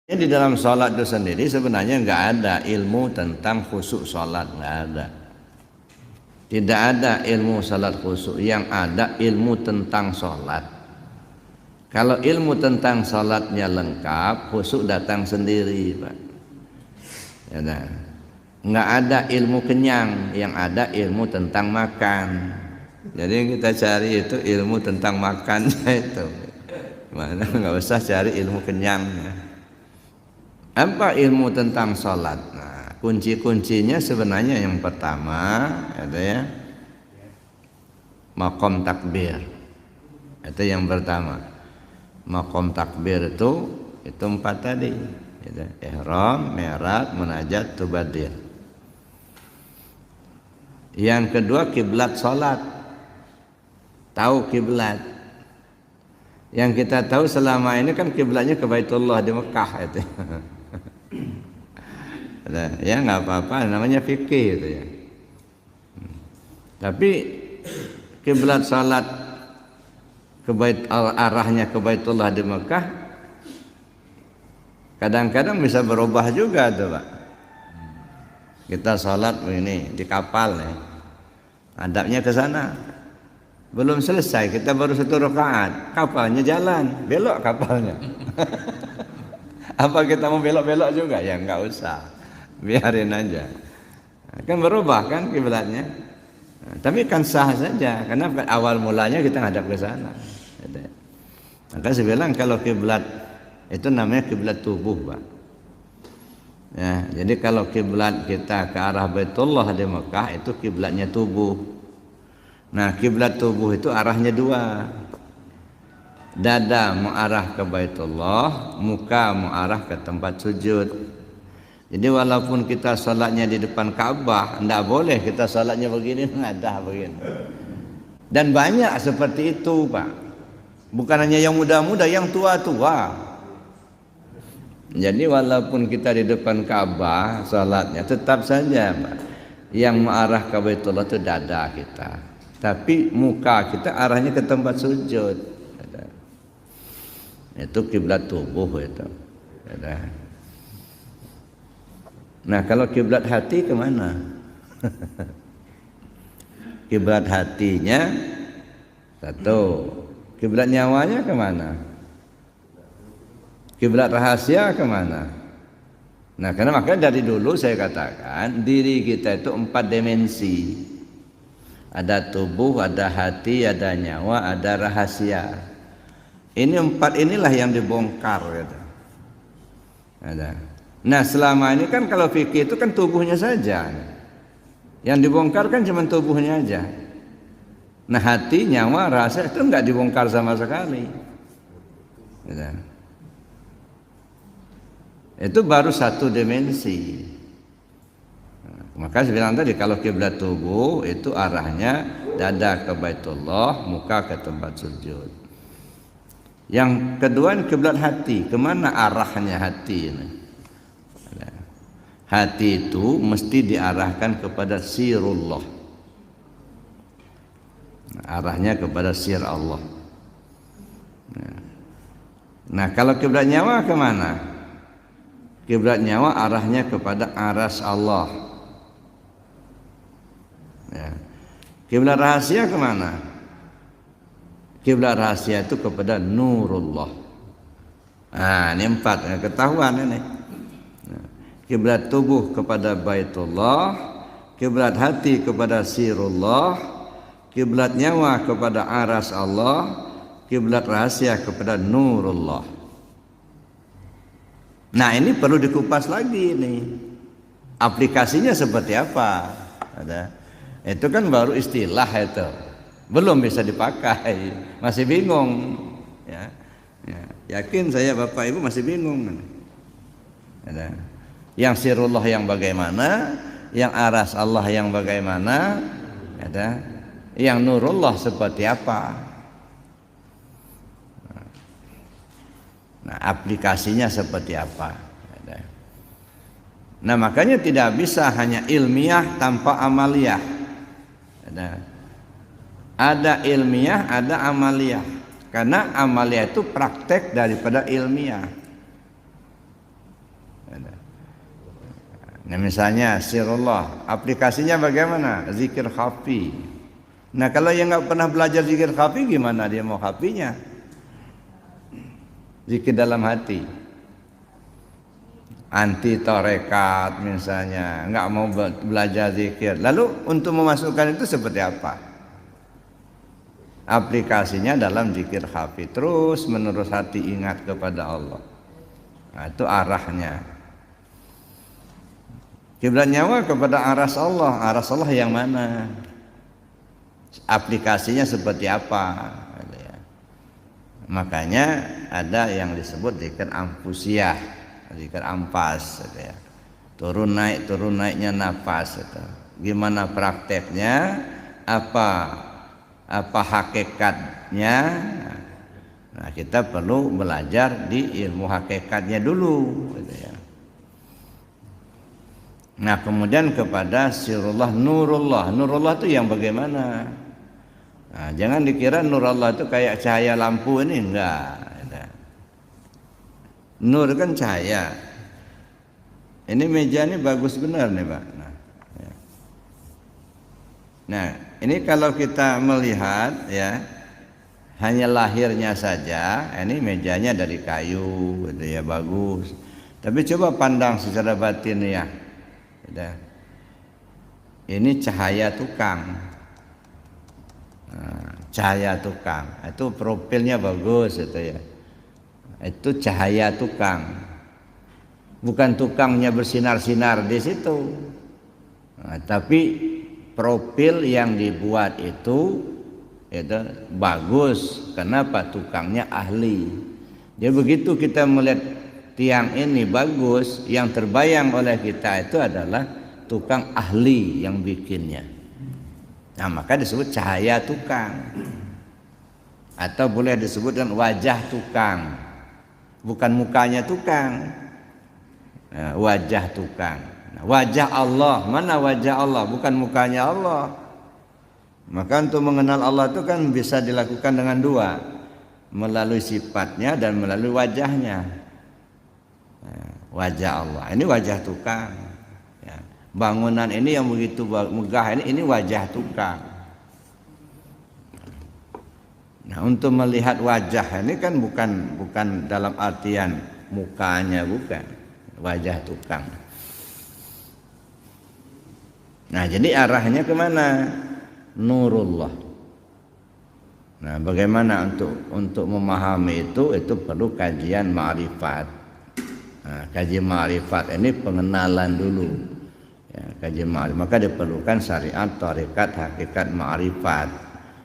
Di dalam sholat itu sendiri sebenarnya nggak ada ilmu tentang khusyuk sholat, nggak ada. Tidak ada ilmu sholat khusyuk, yang ada ilmu tentang sholat. Kalau ilmu tentang sholatnya lengkap, khusyuk datang sendiri, Pak. Ya, nah. Nggak ada ilmu kenyang, yang ada ilmu tentang makan. Jadi yang kita cari itu ilmu tentang makannya itu. Mana nggak usah cari ilmu kenyangnya. Apa ilmu tentang sholat? Nah, kunci-kuncinya sebenarnya yang pertama ada ya maqam takbir. Itu yang pertama. Maqam takbir itu 4 tadi. Gitu. Ihram, mi'raj, munajat, tubadir. Yang kedua kiblat sholat. Tahu kiblat. Yang kita tahu selama ini kan kiblatnya ke Baitullah di Mekah itu. Ya nggak apa-apa, namanya fikih itu ya. Tapi kiblat salat arahnya ke Baitullah di Mekah kadang-kadang bisa berubah juga tuh, Pak. Kita salat ini di kapal nih, hadapnya ke sana. Belum selesai, kita baru 1 rakaat, kapalnya jalan, belok kapalnya. Apa kita mau belok-belok juga? Ya nggak usah, biarin aja. Kan berubah kan kiblatnya. Nah, tapi kan sah saja, karena awal mulanya kita ngadap ke sana. Maka saya bilang kalau kiblat itu namanya kiblat tubuh, Pak. Ya, jadi kalau kiblat kita ke arah Baitullah di Mekah itu kiblatnya tubuh. Nah, kiblat tubuh itu arahnya 2. Dada mengarah ke Baitullah, muka mengarah ke tempat sujud. Jadi walaupun kita salatnya di depan Ka'bah, tidak boleh kita salatnya begini, ngadah begini. Dan banyak seperti itu, Pak. Bukan hanya yang muda-muda, yang tua-tua. Jadi walaupun kita di depan Ka'bah salatnya, tetap saja, Pak, yang mengarah ke Baitullah itu dada kita. Tapi muka kita arahnya ke tempat sujud. Itu kiblat tubuh itu. Nah, kalau kiblat hati kemana? Kiblat hatinya 1. Kiblat nyawanya kemana? Kiblat rahasia kemana? Nah, karena makanya dari dulu saya katakan diri kita itu 4 dimensi. Ada tubuh, ada hati, ada nyawa, ada rahasia. Ini 4 inilah yang dibongkar gitu. Ada. Nah, selama ini kan kalau fikih itu kan tubuhnya saja. Yang dibongkar kan cuma tubuhnya aja. Nah, hati, nyawa, rahasia itu enggak dibongkar sama sekali. Gitu. Itu baru 1 dimensi. Maka saya bilang tadi kalau kiblat tubuh itu arahnya dada ke Baitullah, muka ke tempat sujud. Yang kedua kiblat hati, kemana arahnya hati ini? Hati itu mesti diarahkan kepada sirullah. Arahnya kepada sir Allah. Nah, kalau kiblat nyawa kemana? Kiblat nyawa arahnya kepada aras Allah. Ya. Kiblat rahasia kemana? Kiblat rahasia itu kepada nurullah. Nah, ini 4 ketahuan ini. Kiblat tubuh kepada Baitullah, kiblat hati kepada sirullah, kiblat nyawa kepada aras Allah, kiblat rahasia kepada nurullah. Nah, ini perlu dikupas lagi nih. Aplikasinya seperti apa? Itu kan baru istilah itu. Belum bisa dipakai. Masih bingung. Ya. Yakin saya Bapak Ibu masih bingung. Yang sirullah yang bagaimana, yang aras Allah yang bagaimana, yang nurullah seperti apa. Nah, aplikasinya seperti apa. Nah, makanya tidak bisa hanya ilmiah tanpa amaliyah. Ada ilmiah, ada amaliyah. Karena amaliyah itu praktek daripada ilmiah. Nah misalnya sirullah, aplikasinya bagaimana? Zikir khafi. Nah kalau yang nggak pernah belajar zikir khafi, gimana dia mau khafinya? Zikir dalam hati. Anti tarekat misalnya, nggak mau belajar zikir. Lalu untuk memasukkan itu seperti apa? Aplikasinya dalam zikir khafi, terus menerus hati ingat kepada Allah. Nah, itu arahnya. Kiblat nyawa kepada aras Allah. Aras Allah yang mana? Aplikasinya seperti apa? Makanya ada yang disebut zikir anfusiyah, zikir ampas, turun naiknya nafas. Gimana prakteknya? Apa hakikatnya? Nah, kita perlu belajar di ilmu hakikatnya dulu. Nah kemudian kepada sirullah nurullah. Nurullah itu yang bagaimana? Nah, jangan dikira nurullah itu kayak cahaya lampu ini, enggak. Nur kan cahaya. Ini meja ini bagus benar nih Pak. Nah ini kalau kita melihat ya, hanya lahirnya saja, ini mejanya dari kayu gitu ya, bagus. Tapi coba pandang secara batin ya. Ini cahaya tukang. Nah, cahaya tukang itu profilnya bagus itu ya. Itu cahaya tukang. Bukan tukangnya bersinar-sinar di situ. Nah, tapi profil yang dibuat itu bagus. Kenapa? Tukangnya ahli. Jadi begitu kita melihat tiang ini bagus, yang terbayang oleh kita itu adalah tukang ahli yang bikinnya. Nah maka disebut cahaya tukang, atau boleh disebutkan wajah tukang, bukan mukanya tukang. Nah, wajah tukang. Nah, wajah Allah, mana wajah Allah? Bukan mukanya Allah. Maka untuk mengenal Allah itu kan bisa dilakukan dengan dua, melalui sifatnya dan melalui wajahnya. Wajah Allah, ini wajah tukang ya. Bangunan ini yang begitu megah ini wajah tukang. Nah untuk melihat wajah ini kan bukan dalam artian mukanya, bukan, wajah tukang. Nah jadi arahnya kemana? Nurullah. Nah bagaimana untuk memahami itu perlu kajian ma'rifat. Nah, kaji ma'rifat ini pengenalan dulu ya, kaji ma'rifat, maka diperlukan syariat, tarekat, hakikat, ma'rifat.